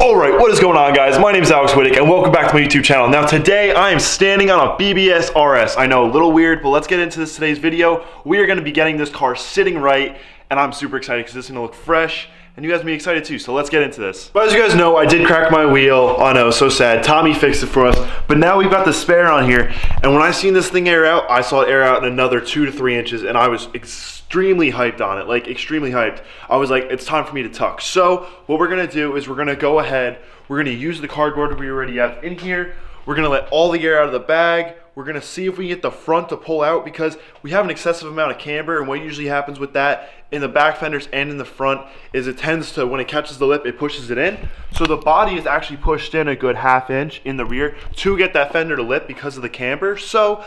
Alright, what is going on, guys? My name is Alex Whittick and welcome back to my YouTube channel. Now today I am standing on a BBS RS. I know, a little weird, but let's get into today's video. We are going to be getting this car sitting right, and I'm super excited because this is going to look fresh, and you guys will be excited too, so let's get into this. But as you guys know, I did crack my wheel. Oh no, so sad. Tommy fixed it for us, but now we've got the spare on here, and when I seen this thing air out, I saw it air out in another 2 to 3 inches, and I was extremely hyped on it, like extremely hyped. I was like, it's time for me to tuck. So what we're gonna do is we're gonna go ahead, we're gonna use the cardboard we already have in here, we're gonna let all the air out of the bag, we're gonna see if we can get the front to pull out because we have an excessive amount of camber, and what usually happens with that in the back fenders and in the front is it tends to, when it catches the lip, it pushes it in. So the body is actually pushed in a good 1/2 inch in the rear to get that fender to lip because of the camber. So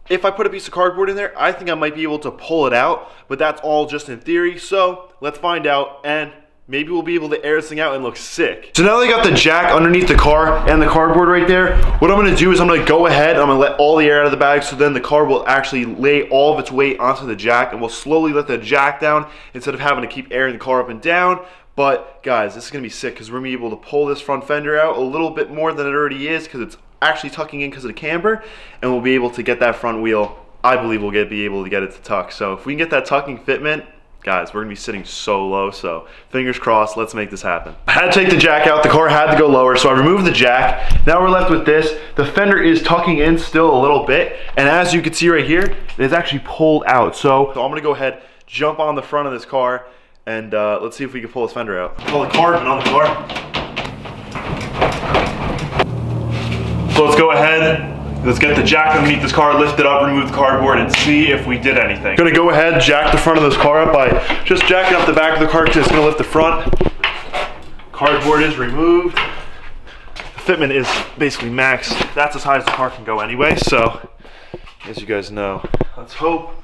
if I put a piece of cardboard in there, I think I might be able to pull it out, but that's all just in theory. So let's find out, and maybe we'll be able to air this thing out and look sick. So now that I got the jack underneath the car and the cardboard right there, what I'm gonna do is I'm gonna go ahead and I'm gonna let all the air out of the bag, so then the car will actually lay all of its weight onto the jack, and we'll slowly let the jack down instead of having to keep airing the car up and down. But guys, this is gonna be sick because we're gonna be able to pull this front fender out a little bit more than it already is because it's actually tucking in because of the camber, and we'll be able to get that front wheel. I believe we'll be able to get it to tuck. So if we can get that tucking fitment, guys, we're gonna be sitting so low, so fingers crossed, let's make this happen. I had to take the jack out, the car had to go lower, so I removed the jack. Now we're left with this. The fender is tucking in still a little bit, and as you can see right here, it's actually pulled out. So I'm gonna go ahead, jump on the front of this car, and let's see if we can pull this fender out. Pull the carbon on the car. So let's go ahead, let's get the jack underneath this car, lift it up, remove the cardboard, and see if we did anything. Gonna go ahead, jack the front of this car up by just jacking up the back of the car because it's gonna lift the front. Cardboard is removed. The fitment is basically max. That's as high as the car can go anyway, so as you guys know, let's hope.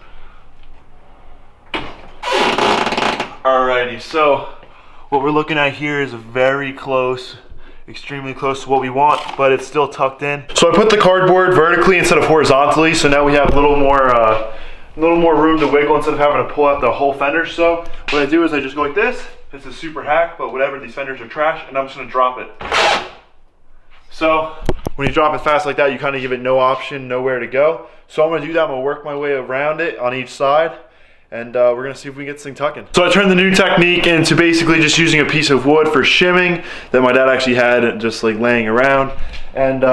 Alrighty, so what we're looking at here is very close, extremely close to what we want, but it's still tucked in. So I put the cardboard vertically instead of horizontally, so now we have a little more room to wiggle instead of having to pull out the whole fender. So what I do is I just go like this. This is super hack, but whatever, these fenders are trash, and I'm just gonna drop it. So when you drop it fast like that, you kind of give it no option, nowhere to go. So I'm gonna do that, I'm gonna work my way around it on each side, and we're gonna see if we can get this thing tucking. So I turned the new technique into basically just using a piece of wood for shimming that my dad actually had just like laying around, and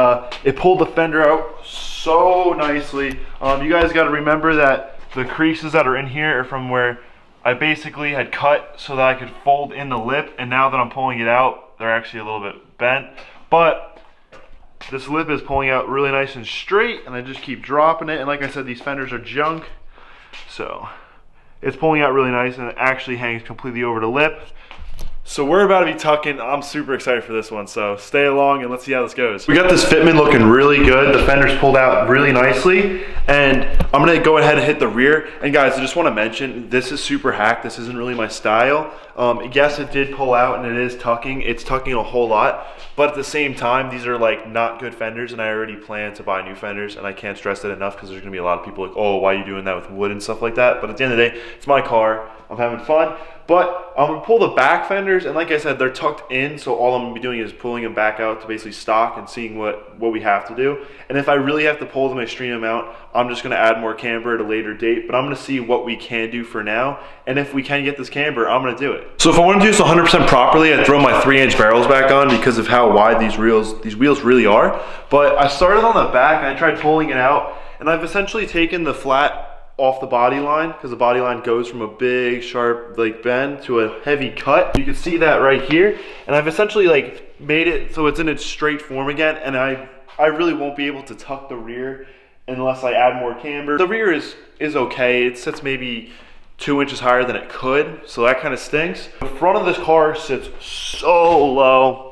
it pulled the fender out so nicely. You guys gotta remember that the creases that are in here are from where I basically had cut so that I could fold in the lip, and now that I'm pulling it out, they're actually a little bit bent. But this lip is pulling out really nice and straight, and I just keep dropping it, and like I said, these fenders are junk, so it's pulling out really nice, and it actually hangs completely over the lip. So we're about to be tucking. I'm super excited for this one, so stay along and let's see how this goes. We got this fitment looking really good. The fender's pulled out really nicely, and I'm gonna go ahead and hit the rear. And guys, I just wanna mention, this is super hack. This isn't really my style. Yes, it did pull out and it is tucking. It's tucking a whole lot, but at the same time, these are like not good fenders, and I already plan to buy new fenders, and I can't stress that enough because there's gonna be a lot of people like, oh, why are you doing that with wood and stuff like that? But at the end of the day, it's my car. I'm having fun. But I'm gonna pull the back fenders, and like I said, they're tucked in, so all I'm gonna be doing is pulling them back out to basically stock and seeing what we have to do. And if I really have to pull them an extreme amount, I'm just gonna add more camber at a later date, but I'm gonna see what we can do for now. And if we can get this camber, I'm gonna do it. So if I wanna do this 100% properly, I throw my 3-inch barrels back on because of how wide these wheels really are. But I started on the back, and I tried pulling it out, and I've essentially taken the flat off the body line because the body line goes from a big sharp like bend to a heavy cut. You can see that right here, and I've essentially like made it so it's in its straight form again, and I really won't be able to tuck the rear unless I add more camber. The rear is okay. It sits maybe 2 inches higher than it could, so that kind of stinks. The front of this car sits so low,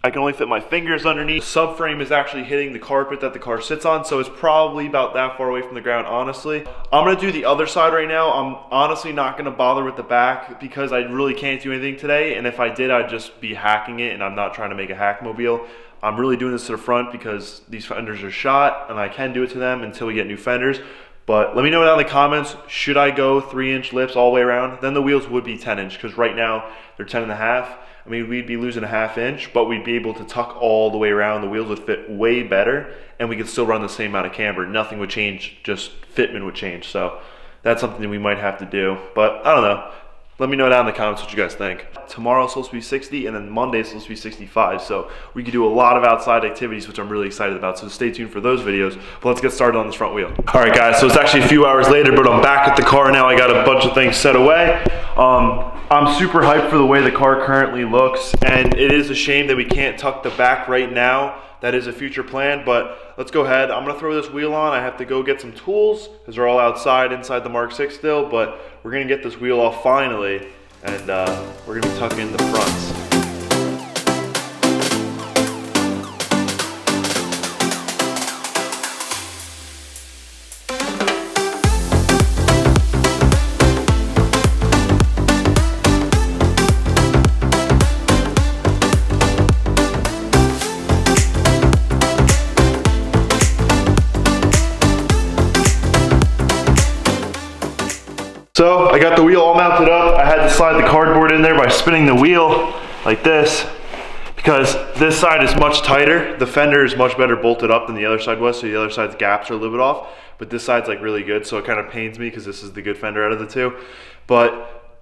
I can only fit my fingers underneath. The subframe is actually hitting the carpet that the car sits on, so it's probably about that far away from the ground, honestly. I'm gonna do the other side right now. I'm honestly not gonna bother with the back because I really can't do anything today, and if I did, I'd just be hacking it, and I'm not trying to make a hackmobile. I'm really doing this to the front because these fenders are shot, and I can do it to them until we get new fenders. But let me know down in the comments, should I go 3-inch lips all the way around? Then the wheels would be 10-inch, because right now they're 10.5. I mean, we'd be losing a 1/2 inch, but we'd be able to tuck all the way around. The wheels would fit way better, and we could still run the same amount of camber. Nothing would change, just fitment would change. So that's something that we might have to do, but I don't know. Let me know down in the comments what you guys think. Tomorrow's supposed to be 60, and then Monday's supposed to be 65, so we could do a lot of outside activities, which I'm really excited about, so stay tuned for those videos. But let's get started on this front wheel. All right, guys, so it's actually a few hours later, but I'm back at the car now. I got a bunch of things set away. I'm super hyped for the way the car currently looks, and it is a shame that we can't tuck the back right now. That is a future plan, but let's go ahead. I'm gonna throw this wheel on. I have to go get some tools because they're all outside inside the Mark 6 still, but we're gonna get this wheel off finally, and we're gonna be tucking in the fronts. So I got the wheel all mounted up. I had to slide the cardboard in there by spinning the wheel like this because this side is much tighter. The fender is much better bolted up than the other side was, so the other side's gaps are a little bit off, but this side's like really good, so it kind of pains me because this is the good fender out of the two. But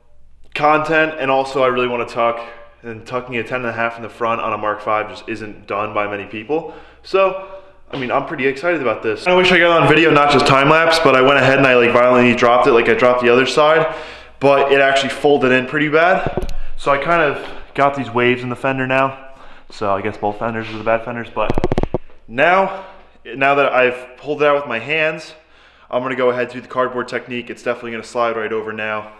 content, and also I really want to tuck, and tucking a 10.5 in the front on a Mark 5 just isn't done by many people. So I mean, I'm pretty excited about this. I wish I got on video, not just time lapse, but I went ahead and I like violently dropped it, like I dropped the other side, but it actually folded in pretty bad. So I kind of got these waves in the fender now. So I guess both fenders are the bad fenders, but now that I've pulled it out with my hands, I'm gonna go ahead to the cardboard technique. It's definitely gonna slide right over now.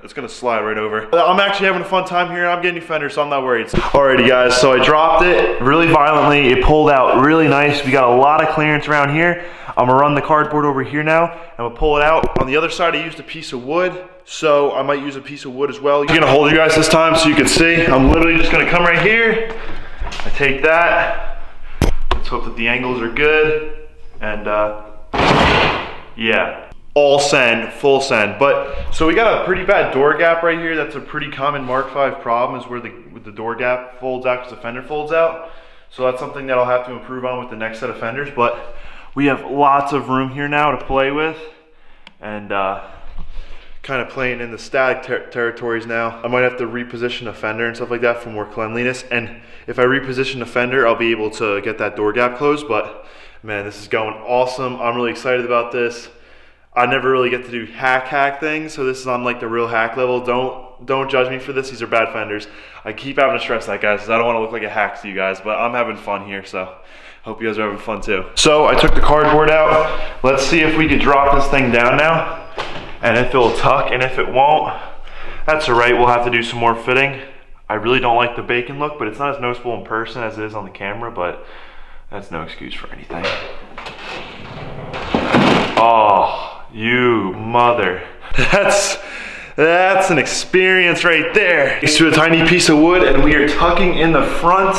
It's gonna slide right over. I'm actually having a fun time here. I'm getting new fenders, so I'm not worried. Alrighty guys, so I dropped it really violently. It pulled out really nice. We got a lot of clearance around here. I'm gonna run the cardboard over here now. I'm gonna pull it out. On the other side, I used a piece of wood, so I might use a piece of wood as well. I'm gonna hold you guys this time so you can see. I'm literally just gonna come right here. I take that. Let's hope that the angles are good. And yeah. All send, full send. But so we got a pretty bad door gap right here. That's a pretty common Mark 5 problem, is where the door gap folds out because the fender folds out. So that's something that I'll have to improve on with the next set of fenders. But we have lots of room here now to play with, and kind of playing in the static territories now. I might have to reposition a fender and stuff like that for more cleanliness. And if I reposition a fender, I'll be able to get that door gap closed. But man, this is going awesome. I'm really excited about this. I never really get to do hack things, so this is on like the real hack level. Don't judge me for this. These are bad fenders. I keep having to stress that, guys, because I don't want to look like a hack to you guys, but I'm having fun here, so hope you guys are having fun too. So I took the cardboard out. Let's see if we could drop this thing down now, and if it'll tuck, and if it won't, that's all right. We'll have to do some more fitting. I really don't like the bacon look, but it's not as noticeable in person as it is on the camera, but that's no excuse for anything. Oh. You mother. That's an experience right there. Next to a tiny piece of wood, and we are tucking in the front.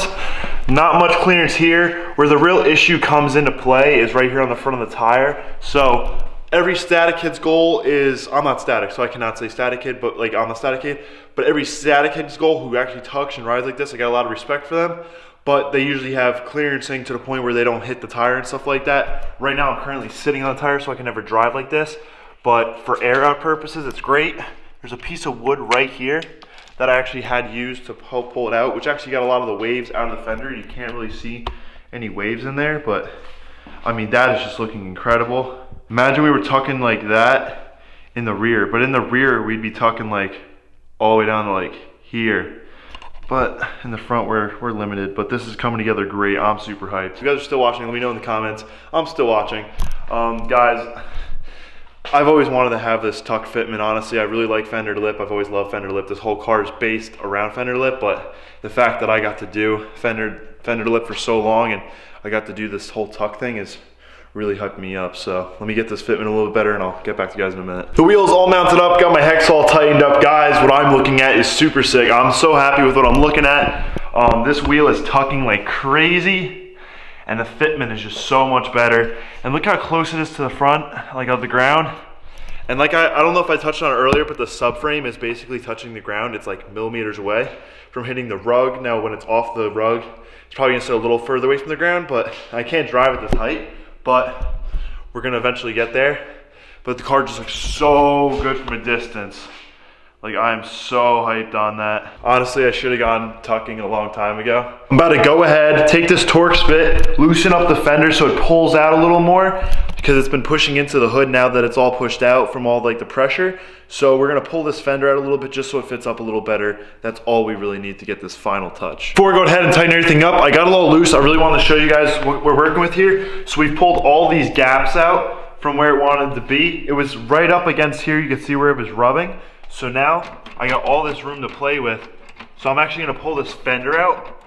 Not much clearance here. Where the real issue comes into play is right here on the front of the tire. So every static kid's goal is, I'm not static, so I cannot say static kid, but like I'm a static kid, but every static kid's goal who actually tucks and rides like this, I got a lot of respect for them. But they usually have clearancing to the point where they don't hit the tire and stuff like that. Right now I'm currently sitting on the tire, so I can never drive like this. But for air out purposes, it's great. There's a piece of wood right here that I actually had used to help pull it out, which actually got a lot of the waves out of the fender. You can't really see any waves in there, but I mean, that is just looking incredible. Imagine we were tucking like that in the rear, but in the rear, we'd be tucking like all the way down to like here. But in the front, we're limited, but this is coming together great. I'm super hyped. If you guys are still watching, let me know in the comments. I'm still watching. Guys, I've always wanted to have this tuck fitment, honestly. I really like fender to lip. I've always loved fender to lip. This whole car is based around fender to lip, but the fact that I got to do fender to lip for so long, and I got to do this whole tuck thing is really hyped me up. So let me get this fitment a little bit better and I'll get back to you guys in a minute. The wheel's all mounted up, got my hex all tightened up. Guys, what I'm looking at is super sick. I'm so happy with what I'm looking at. This wheel is tucking like crazy, and the fitment is just so much better. And look how close it is to the front, like of the ground. And like I don't know if I touched on it earlier, but the subframe is basically touching the ground. It's like millimeters away from hitting the rug. Now when it's off the rug, it's probably gonna sit a little further away from the ground, but I can't drive at this height, but we're gonna eventually get there. But the car just looks so good from a distance. Like, I'm so hyped on that. Honestly, I should have gone tucking a long time ago. I'm about to go ahead, take this Torx bit, loosen up the fender so it pulls out a little more, because it's been pushing into the hood now that it's all pushed out from all like the pressure. So we're gonna pull this fender out a little bit just so it fits up a little better. That's all we really need to get this final touch. Before we go ahead and tighten everything up, I got a little loose. I really want to show you guys what we're working with here. So we've pulled all these gaps out from where it wanted to be. It was right up against here. You can see where it was rubbing. So now I got all this room to play with. So I'm actually gonna pull this fender out.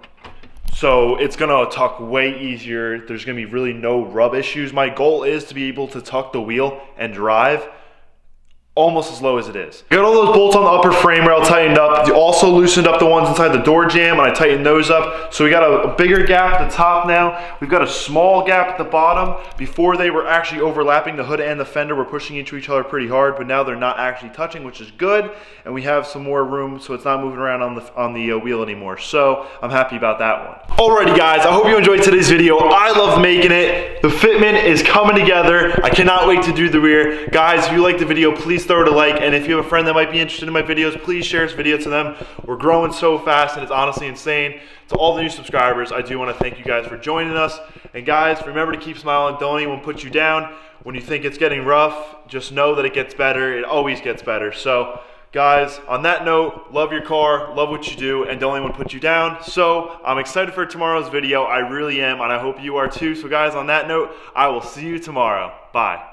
So it's gonna tuck way easier. There's gonna be really no rub issues. My goal is to be able to tuck the wheel and drive almost as low as it is. Got all those bolts on the upper frame rail tightened up. Also loosened up the ones inside the door jamb, and I tightened those up. So we got a bigger gap at the top now. We've got a small gap at the bottom. Before they were actually overlapping, the hood and the fender were pushing into each other pretty hard, but now they're not actually touching, which is good. And we have some more room, so it's not moving around on the wheel anymore. So I'm happy about that one. Alrighty guys, I hope you enjoyed today's video. I love making it. The Fitment is coming together. I cannot wait to do the rear. Guys, if you liked the video, please throw it a like, and if you have a friend that might be interested in my videos, please share this video to them. We're growing so fast and it's honestly insane. To all the new subscribers, I do want to thank you guys for joining us. And guys, remember to keep smiling. Don't anyone put you down. When you think it's getting rough, just know that it gets better. It always gets better. So guys, on that note, love your car, love what you do, and don't anyone put you down. So I'm excited for tomorrow's video. I really am, and I hope you are too. So guys, on that note, I will see you tomorrow. Bye.